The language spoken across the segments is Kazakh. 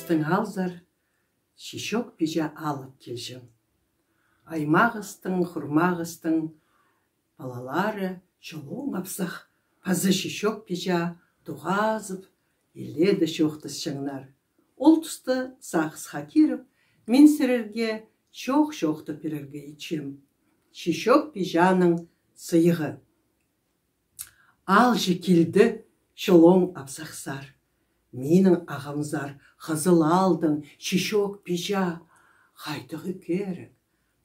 Аймағыстың алзар, шишок пижа алып келжім. Аймағыстың, хұрмағыстың балалары жолуң апсақ, пазы шишок пижа туғазып, еледі шоқтыс шыңнар. Ол тұсты сақысқа керіп, мен сірерге шоқты перерге ичем. Шишок пижаның сыйығы. Ал жекілді шолуң апсақсар. Менің ағамзар қызыл алдың шишок пижа қайтығы керек.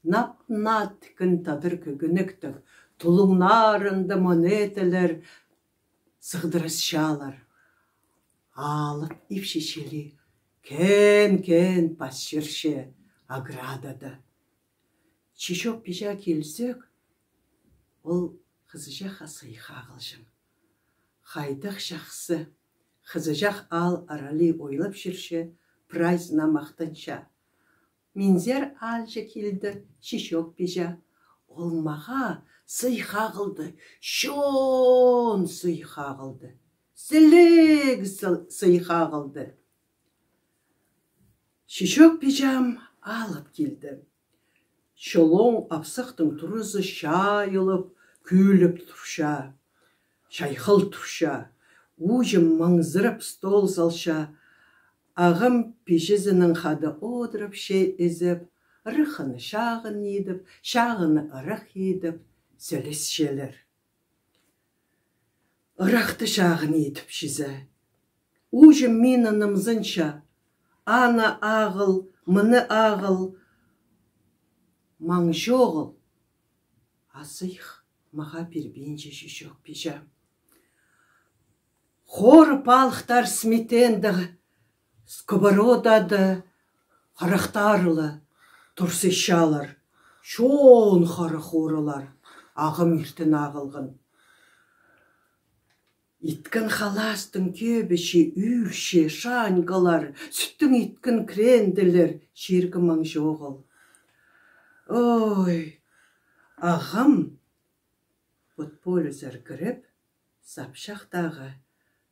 Нап-нат кін тадыр көгініктік, тұлыңнарынды монетелер сығдырыс шалар. Алып ip шешелі, кен пасшырше аградады. Шишок пижа келсек, ол қызыжақ асыйға ағылжым. Қайдық жақсы. Қызыжақ ал арали ойлап жүрше, прайзына мақтанша. Мензер алжы келді, шишок пижа. Ол маға сыйға қылды, шон сыйға қылды. Сілік сыйға қылды. Шишок пижам алып келді. Шолоң апсақтың тұрызы шайылып, күліп тұрша, шайқыл тұрша. Ужым маңзырып стол салша, ағым пешізінің қады одырып шей езіп, рықыны шағын едіп, шағыны ырық едіп, сөйлес шелер. Ырақты шағын едіп шізі. Ужым мені нымзынша, аны ағыл, мұны ағыл, маң жоғыл. Асыйх маға пербенже шишок пижа. Хоры палықтар сметенді, сковородады, қарақтарылы, тұрсы шалар, шон қары хорылар, ағым ертін ағылғын. Иткін халастың көбіші, үрше, шанғылар, сүттің иткін кренділер, шергі маң жоғыл. Ой, ағым бұтполі зәргіріп, сапшақтағы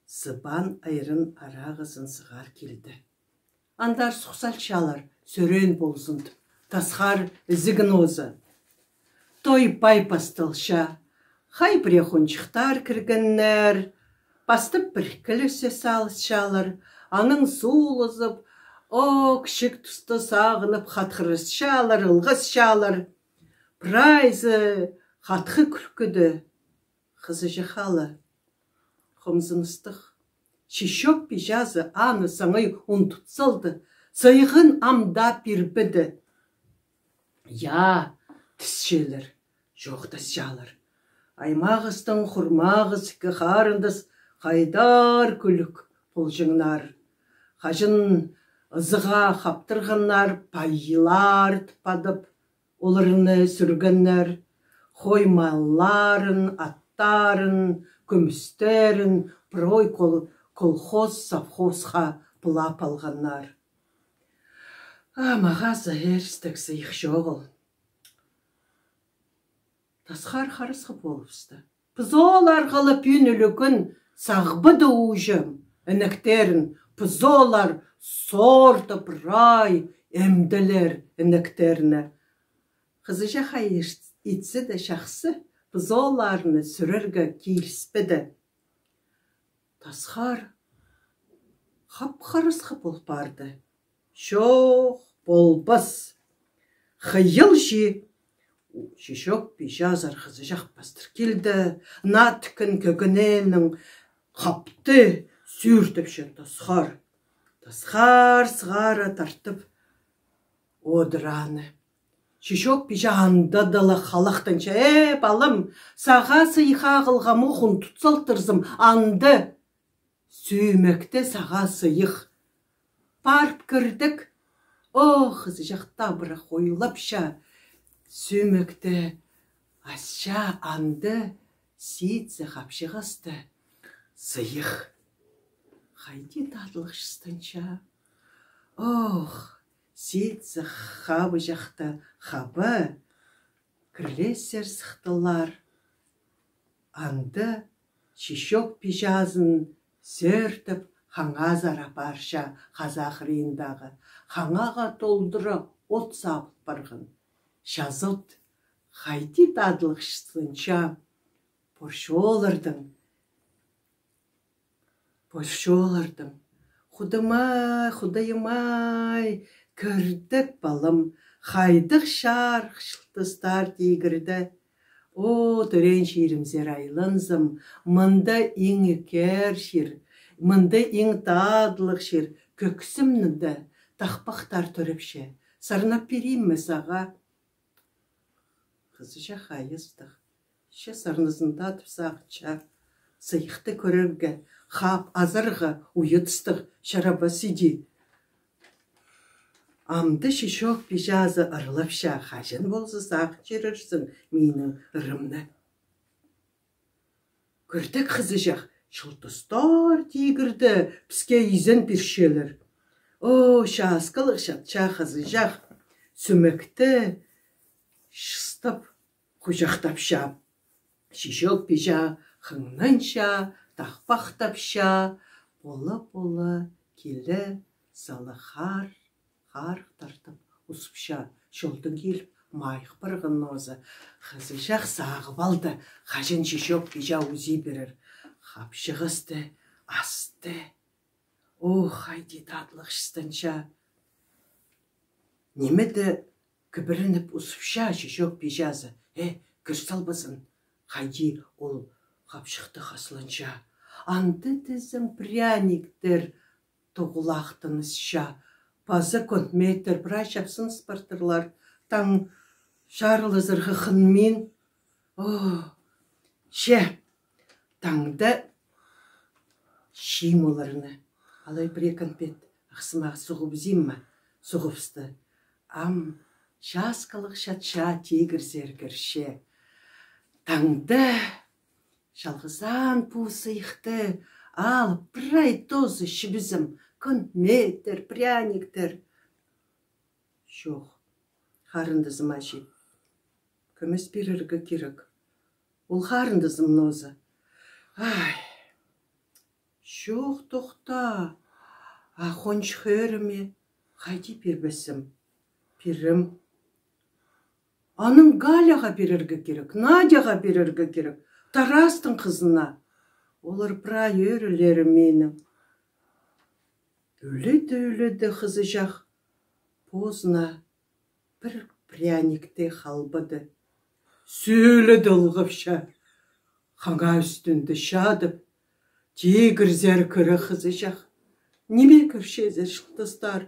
сыбан айрын арағызын сығар келді. Андар сұқсал шалар, сөрен болсын, тасқар ізігін озы. Той пай пастылша, қай прехончықтар кіргіннер, бастып біркілісе салыс шалар, аның суылызып, о, кішік тұсты сағынып қатқырыс шалар, ылғыз шалар. Прайзы қатқы күркіді, қызы жықалы. Қомзыныстық. Шишок пижазы аны саңай ұнтұтсылды, сыйғын амда пирбіді. Я, тісшелер, жоқтас жалар. Аймағыстың құрмағыз кіхарындыз қайдар күлік пұлжыңнар. Қажын ызыға қаптырғынар, пайылар тпадып, оларыны сүргіннер, қоймаларын, аттарын, күмістерін, прой колхоз совхозға пылап алғаннар. Маға зәйерістік сыйық жоғыл. Тасқар қарысқы болыпсты. Пызолар ғылып үнілігін сағбыды ұжым, ініктерін, пызолар сорты прай әмділер ініктеріні. Қызы жақа етсі де шақсы, пызоларыны сүріргі кейліспеді. Тасқар қап-қарысқы болпарды. Шоқ болбас. Қиыл жи. Шишок пижазар қызы жақ бастыр келді. Натікін көгіненің қапты сүртіп ше тасқар. Тасқар сығара тартып одыраны. Шишок пижа андадылы қалақтанша, балым, саға сыйға қылғамы құн тұтсалтырзым, анды. Сүймекті саға сыйық. Барып кірдік, о, қызы жақта бұра қойылапша. Сүймекті асша анды, сейтсі қапшығасты. Сыйық. Қайди тадылықшыстанша. Ох, сейтсі қабы жақта қабы. Кірлесер сықтылар. Анды шишок пижазын сөртіп хаңа зара барша қазақ райындағы, хаңаға толдыра от сабыт барғын. Жазылт, қайти тадылықшысынша, Пошолардың, Худайым-ай, кірдік балым, хайдық шарқ шылтыстар тегірді. О, түрен шерімзер айлынзым, мында ең екер шер, мында ең тадылық шер, көксімніңді тақпақтар түріпше. Сарнап берейін ме саға? Қызыша қайыстық, ше сарнызында тұпсақча, сыйықты көрерге, хап азырғы уйытыстық шараба сиди. Амды шишок пижазы ырылапша, хажын болсы сақ жерірсің менің ырымны. Көрдік қызыжақ, шылтыстар тегірді, піске изен піршелер. О, шаскылық шатша қызыжақ, сүмікті шыстып, құжақтапша. Шишок пижа, хыңнанша, тақпақтапша, бола-бола келі салы қар тартып ұсыпша. Жолдың келіп майық бірғын нозы. Қызыжақ сағып алды, қажын шишок пижа узи берір. Қапшығысты, асты. О, хайди татлық шыстынша. Немеді кібірініп ұсыпша шишок пижазы. Күрсалбасын, хайди ол қапшықты қасылынша. Анды тізім пряниктер тоғылақтынызша. Пазы контмейтер бірай шапсын спартырлар. Таң шарлы зырғы қынмен. О, ше, таңда шим оларыны. Алай бір конпет ақсымақ сұғып зимма, сұғыпсты. Ам, шаскалық шатша тегір зергірше. Таңда жалғызан пусыйықты алып бірай тозы шібізім, контметтер, пряниктер. Жоқ, қарындызым әші, көмес беріргі керек. Ол қарындызым нозы. Ай, жоқ тоқта, ақонш хөріме, қайди пербесім, перім. Аның Галяға беріргі керек, Надяға беріргі керек, Тарастың қызына. Олар пра өрілері менің. Өледі қызыжақ, позна бір пряникте қалбады. Сөйледі ұлғыпша, қаңа үстінді шадып, тегір зәркірі қызыжақ. Неме көршезі шықтыстар,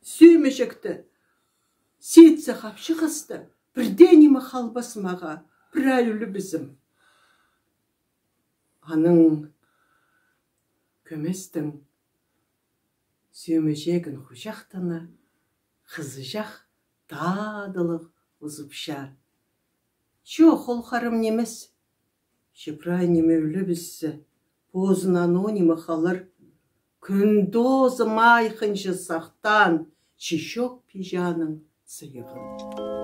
сүймешекті, сетсі қапшы қысты. Бірденімі қалбасымаға, бір әлілі бізім. Аның көместің сүймешегін құшақтына, қызыжақ тадылық ұзыпша. Жоқ, ол қарым немес. Шепрай неме өлі бізсі, позынан о немі қалыр. Күндозы майқыншы сақтан, шишок пижаның сыйығын.